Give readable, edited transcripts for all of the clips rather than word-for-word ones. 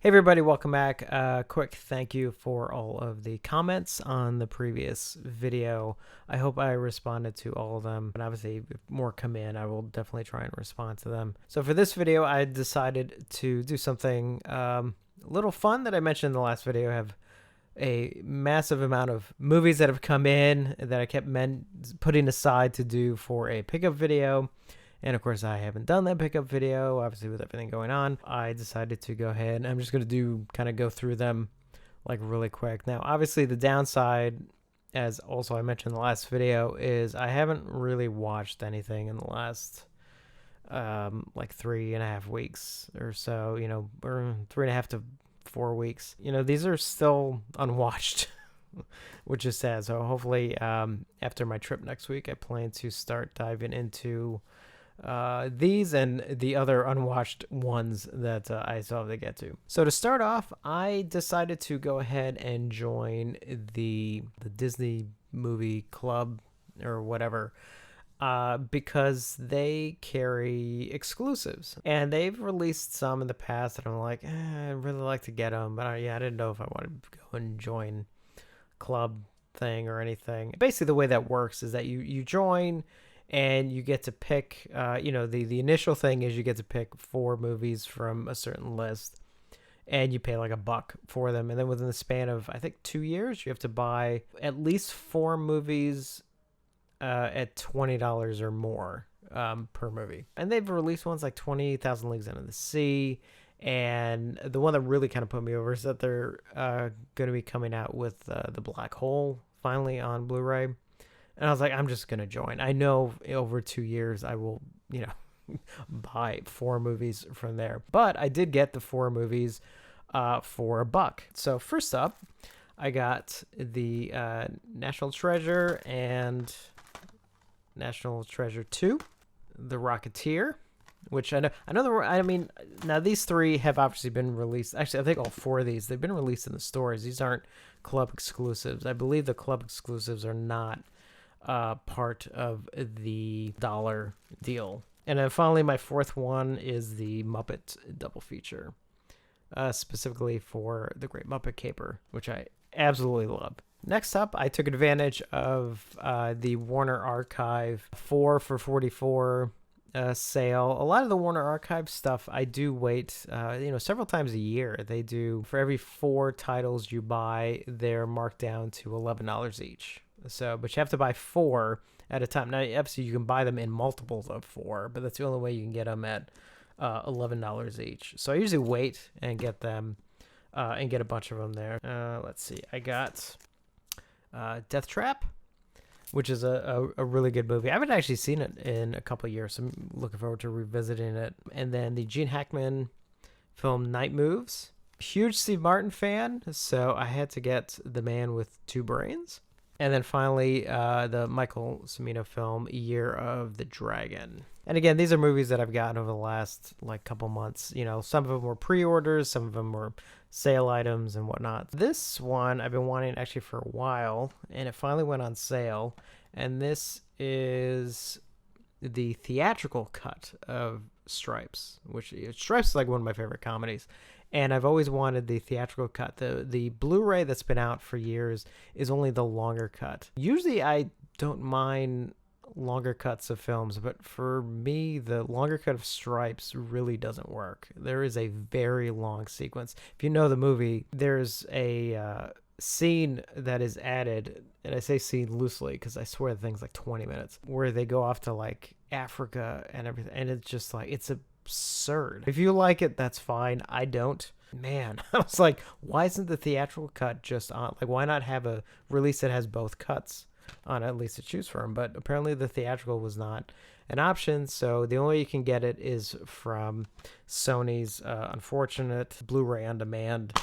Hey everybody, welcome back. Quick thank you for all of the comments on the previous video. I hope I responded to all of them, and obviously if more come in, I will definitely try and respond to them. So for this video, I decided to do something a little fun that I mentioned in the last video. I have a massive amount of movies that have come in that I kept putting aside to do for a pickup video. And of course, I haven't done that pickup video, obviously with everything going on. I decided to go ahead and I'm just going to kind of go through them like really quick. Now, obviously the downside, as also I mentioned in the last video, is I haven't really watched anything in the last like 3.5 weeks or so, or 3.5 to 4 weeks. These are still unwatched, which is sad. So hopefully after my trip next week, I plan to start diving into these and the other unwatched ones that I still have to get to. So to start off, I decided to go ahead and join the Disney movie club or whatever because they carry exclusives, and they've released some in the past that I'm like, I'd really like to get them, but I didn't know if I wanted to go and join club thing or anything. Basically, the way that works is that you join and you get to pick, the initial thing is you get to pick 4 movies from a certain list, and you pay like $1 for them. And then within the span of, I think, 2 years, you have to buy at least 4 movies at $20 or more per movie. And they've released ones like 20,000 Leagues Under the Sea. And the one that really kind of put me over is that they're going to be coming out with The Black Hole finally on Blu-ray. And I was like, I'm just going to join. I know over 2 years I will, buy 4 movies from there. But I did get the 4 movies for $1. So first up, I got the National Treasure and National Treasure 2, The Rocketeer, which now these 3 have obviously been released. Actually, I think all 4 of these, they've been released in the stores. These aren't club exclusives. I believe the club exclusives are not part of the dollar deal. And then finally, my 4th one is the Muppet double feature, specifically for The Great Muppet Caper, which I absolutely love. Next up, I took advantage of the Warner Archive 4 for $44 sale. A lot of the Warner Archive stuff, I do wait, several times a year. They do, for every 4 titles you buy, they're marked down to $11 each. So, but you have to buy 4 at a time. Now, obviously, you can buy them in multiples of 4, but that's the only way you can get them at $11 each. So I usually wait and get them and get a bunch of them there. Let's see. I got Death Trap, which is a really good movie. I haven't actually seen it in a couple of years, so I'm looking forward to revisiting it. And then the Gene Hackman film Night Moves. Huge Steve Martin fan, so I had to get The Man with Two Brains. And then finally, the Michael Cimino film, Year of the Dragon. And again, these are movies that I've gotten over the last couple months. Some of them were pre-orders, some of them were sale items and whatnot. This one I've been wanting actually for a while, and it finally went on sale. And this is the theatrical cut of Stripes, which Stripes is like one of my favorite comedies. And I've always wanted the theatrical cut. The Blu-ray that's been out for years is only the longer cut. Usually I don't mind longer cuts of films, but for me, the longer cut of Stripes really doesn't work. There is a very long sequence. If you know the movie, there's a scene that is added, and I say scene loosely because I swear the thing's like 20 minutes, where they go off to like Africa and everything, and it's just like, it's absurd. If you like it, that's fine. I don't. Man, I was like, why isn't the theatrical cut just on? Like, why not have a release that has both cuts on at least to choose from? But apparently the theatrical was not an option, so the only way you can get it is from Sony's unfortunate Blu-ray on demand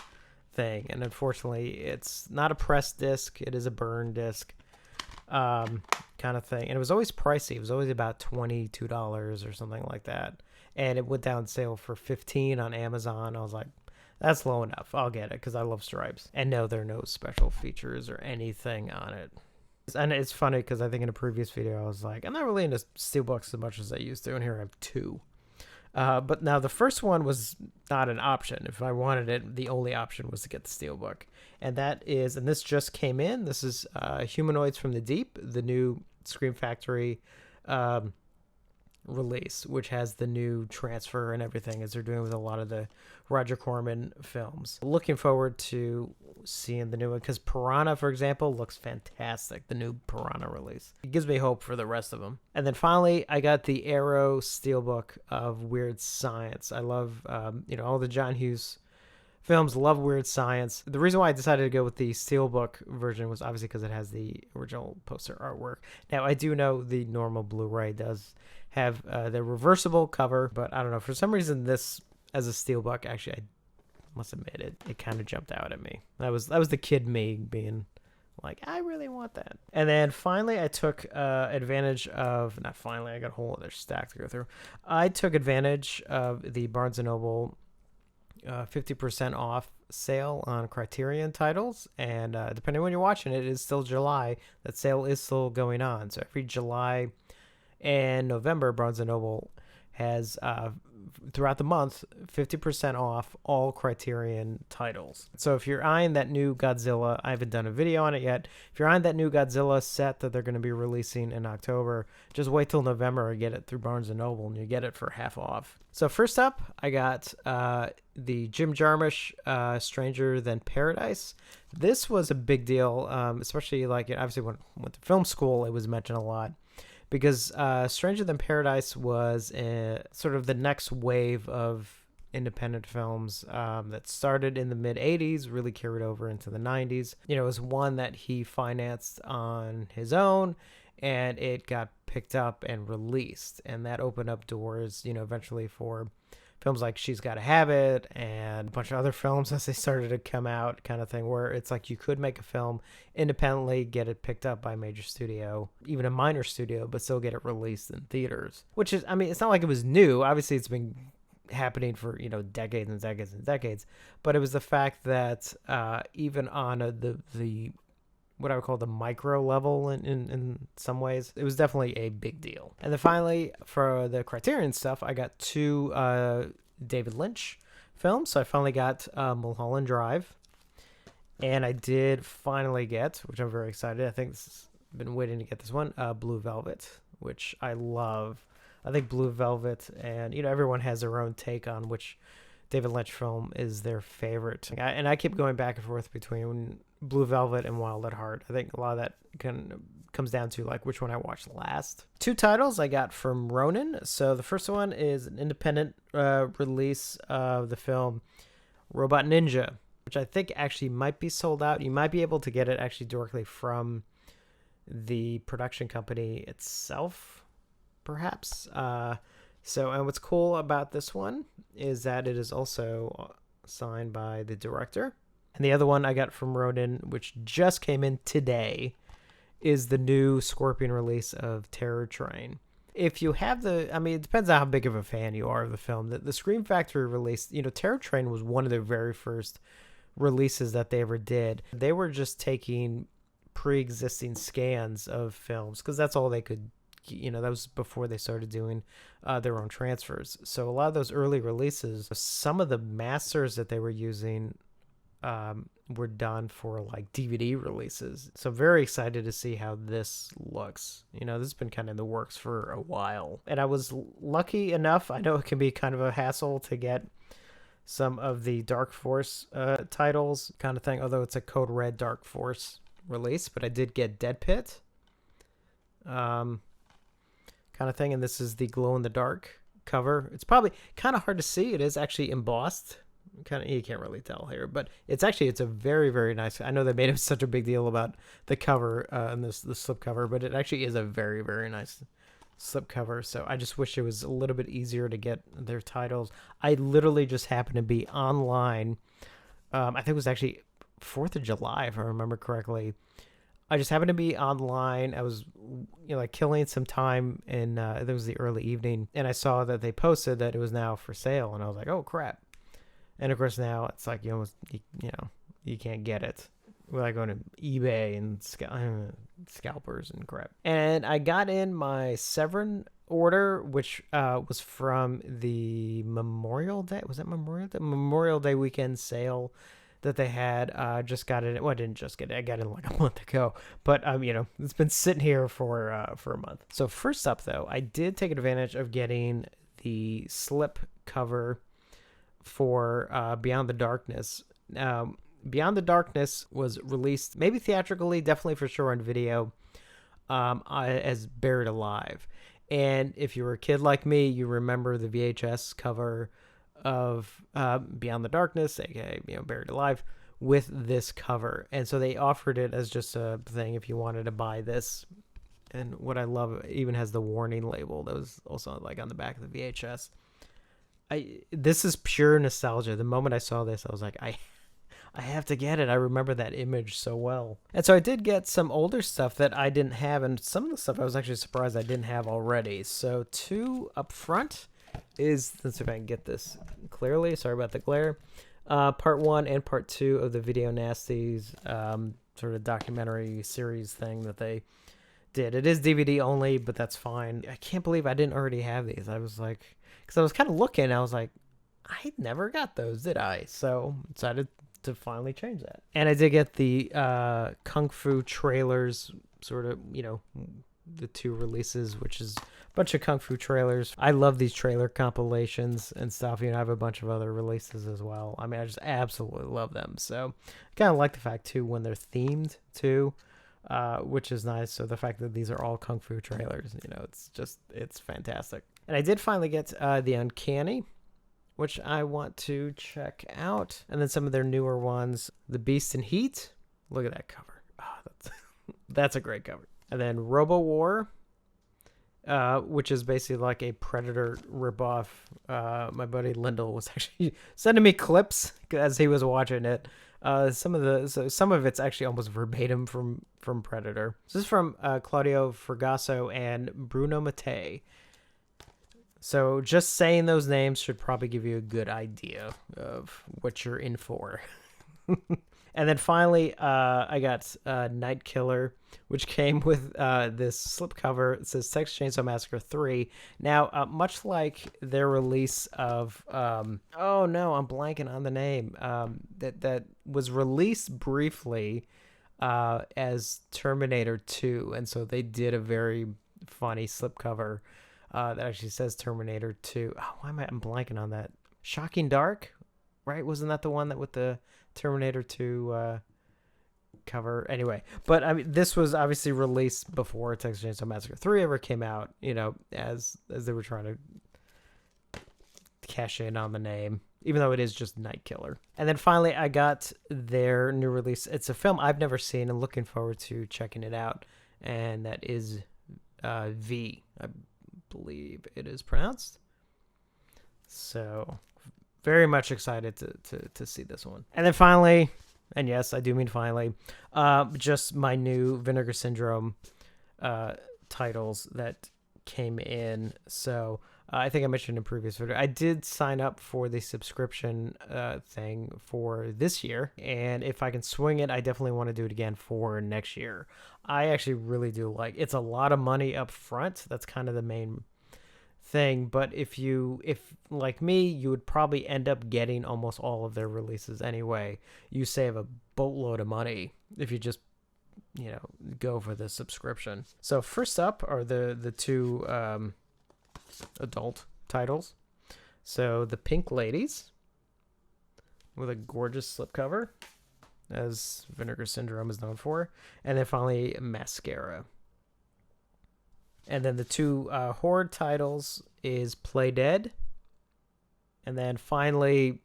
thing. And unfortunately, it's not a pressed disc, it is a burn disc kind of thing. And it was always pricey. It was always about $22 or something like that. And it went down sale for $15 on Amazon. I was like, that's low enough. I'll get it because I love Stripes. And no, there are no special features or anything on it. And it's funny because I think in a previous video I was like, I'm not really into steelbooks as much as I used to, and here I have 2. But now the first one was not an option. If I wanted it, the only option was to get the Steelbook. And this just came in. This is Humanoids from the Deep, the new Scream Factory release, which has the new transfer and everything, as they're doing with a lot of the Roger Corman films. Looking forward to seeing the new one, because Piranha, for example, looks fantastic. The new Piranha release. It gives me hope for the rest of them. And then finally, I got the Arrow Steelbook of Weird Science. I love, all the John Hughes films. Love Weird Science. The reason why I decided to go with the Steelbook version was obviously because it has the original poster artwork. Now, I do know the normal Blu-ray does have the reversible cover, but I don't know. For some reason, this as a Steelbook, actually, I must admit it kind of jumped out at me. That was the kid me being like, I really want that. And then finally, I took advantage of, not finally, I got a whole other stack to go through. I took advantage of the Barnes & Noble 50% off sale on Criterion titles, and depending on when you're watching it, it is still July. That sale is still going on. So every July and November, Barnes & Noble has throughout the month 50% off all Criterion titles. So if you're eyeing that new Godzilla, I haven't done a video on it yet. If you're eyeing that new Godzilla set that they're going to be releasing in October, just wait till November and get it through Barnes & Noble, and you get it for half off. So first up, I got the Jim Jarmusch Stranger Than Paradise. This was a big deal, especially obviously when I went to film school, it was mentioned a lot. Because Stranger Than Paradise was sort of the next wave of independent films that started in the mid-'80s, really carried over into the '90s. It was one that he financed on his own, and it got picked up and released. And that opened up doors, eventually for films like She's Gotta Have It and a bunch of other films as they started to come out, kind of thing, where it's like you could make a film independently, get it picked up by a major studio, even a minor studio, but still get it released in theaters. Which is, it's not like it was new. Obviously, it's been happening for, decades and decades and decades. But it was the fact that even on the what I would call the micro level in some ways, it was definitely a big deal. And then finally, for the Criterion stuff, I got two David Lynch films. So I finally got Mulholland Drive, and I did finally get, which I'm very excited, I think I've been waiting to get this one, Blue Velvet, which I love. I think Blue Velvet, and everyone has their own take on which David Lynch film is their favorite. And I keep going back and forth between Blue Velvet and Wild at Heart. I think a lot of that comes down to which one I watched last. Two titles I got from Ronin. So the first one is an independent release of the film Robot Ninja, which I think actually might be sold out. You might be able to get it actually directly from the production company itself, perhaps. And what's cool about this one is that it is also signed by the director. And the other one I got from Ronin, which just came in today, is the new Scorpion release of Terror Train. If you have it depends on how big of a fan you are of the film. The Scream Factory release, Terror Train was one of their very first releases that they ever did. They were just taking pre-existing scans of films, because that's all they could, that was before they started doing their own transfers. So a lot of those early releases, some of the masters that they were using were done for DVD releases. So very excited to see how this looks. This has been kind of in the works for a while. And I was lucky enough, I know it can be kind of a hassle to get some of the Dark Force titles kind of thing, although it's a Code Red Dark Force release, but I did get Dead Pit kind of thing, and this is the glow in the dark cover. It's probably kind of hard to see. It is actually embossed. You can't really tell here, but it's a very, very nice. I know they made such a big deal about the cover and the slip cover, but it actually is a very, very nice slip cover. So I just wish it was a little bit easier to get their titles. I literally just happened to be online. I think it was actually 4th of July, if I remember correctly. I just happened to be online. I was, killing some time in, it was the early evening, and I saw that they posted that it was now for sale, and I was like, oh crap. And of course now it's like you can't get it without going to eBay and scalpers and crap. And I got in my Severin order, which was from the Memorial Day. Was it Memorial Day? Memorial Day weekend sale that they had. Just got it. Well, I didn't just get it. I got it like a month ago. But it's been sitting here for a month. So first up, though, I did take advantage of getting the slip cover for Beyond the Darkness. Beyond the Darkness was released, maybe theatrically, definitely for sure on video, as Buried Alive. And if you were a kid like me, you remember the VHS cover of Beyond the Darkness, aka Buried Alive, with this cover. And so they offered it as just a thing if you wanted to buy this. And what I love, it even has the warning label that was also like on the back of the VHS. This is pure nostalgia. The moment I saw this, I was like, I have to get it. I remember that image so well. And so I did get some older stuff that I didn't have, and some of the stuff I was actually surprised I didn't have already. So two up front is, let's see if I can get this clearly. Sorry about the glare. Part 1 and part 2 of the Video Nasties sort of documentary series thing that they did. It is DVD only, but that's fine. I can't believe I didn't already have these. I was like, because I was kind of looking, I was like, I never got those, did I? So decided to finally change that. And I did get the Kung Fu trailers, sort of, the 2 releases, which is a bunch of Kung Fu trailers. I love these trailer compilations and stuff. I have a bunch of other releases as well. I mean, I just absolutely love them. So I kind of like the fact, too, when they're themed, too, which is nice. So the fact that these are all Kung Fu trailers, it's fantastic. And I did finally get The Uncanny, which I want to check out. And then some of their newer ones, The Beast in Heat. Look at that cover. Oh, that's a great cover. And then Robo War, which is basically like a Predator ripoff. My buddy Lyndall was actually sending me clips as he was watching it. Some of it's actually almost verbatim from Predator. This is from Claudio Fragasso and Bruno Mattei. So just saying those names should probably give you a good idea of what you're in for. And then finally, I got Night Killer, which came with this slipcover. It says Texas Chainsaw Massacre 3. Now, much like their release of... oh, no, I'm blanking on the name. That was released briefly as Terminator 2. And so they did a very funny slipcover that actually says Terminator 2. Oh, I'm blanking on that. Shocking Dark, right? Wasn't that the one that with the Terminator 2 cover? Anyway, but I mean, this was obviously released before Texas Chainsaw Massacre 3 ever came out, as they were trying to cash in on the name, even though it is just Night Killer. And then finally, I got their new release. It's a film I've never seen and looking forward to checking it out, and that is V, I believe it is pronounced. So very much excited to see this one. And then finally, and yes, I do mean finally, just my new Vinegar Syndrome titles that came in. So I think I mentioned in previous video, I did sign up for the subscription thing for this year. And if I can swing it, I definitely want to do it again for next year. I actually really do like, it's a lot of money up front. That's kind of the main thing. But if like me, you would probably end up getting almost all of their releases anyway. You save a boatload of money if you just, go for the subscription. So first up are the 2 adult titles. So The Pink Ladies, with a gorgeous slipcover, as Vinegar Syndrome is known for. And then finally, Mascara. And then the 2 horror titles is Play Dead. And then finally,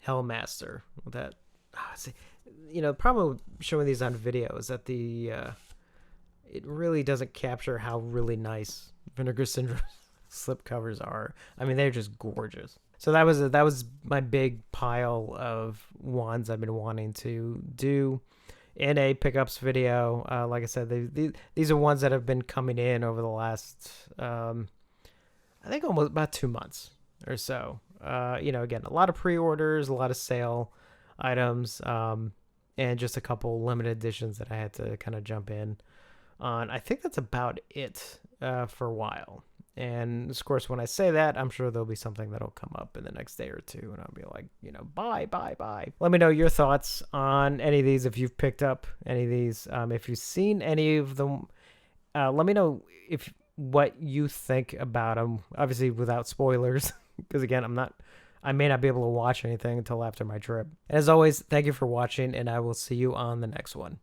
Hellmaster. That, problem showing these on video is that it really doesn't capture how really nice Vinegar Syndrome slipcovers are. I mean, they're just gorgeous. So that was my big pile of ones I've been wanting to do in a pickups video. Like I said, these are ones that have been coming in over the last, I think almost about 2 months or so. Again, a lot of pre-orders, a lot of sale items, and just a couple limited editions that I had to kind of jump in on. I think that's about it for a while. And of course, when I say that, I'm sure there'll be something that'll come up in the next day or two, and I'll be like, bye, bye, bye. Let me know your thoughts on any of these, if you've picked up any of these, if you've seen any of them. Let me know if what you think about them, obviously without spoilers, because again, I may not be able to watch anything until after my trip. As always, thank you for watching, and I will see you on the next one.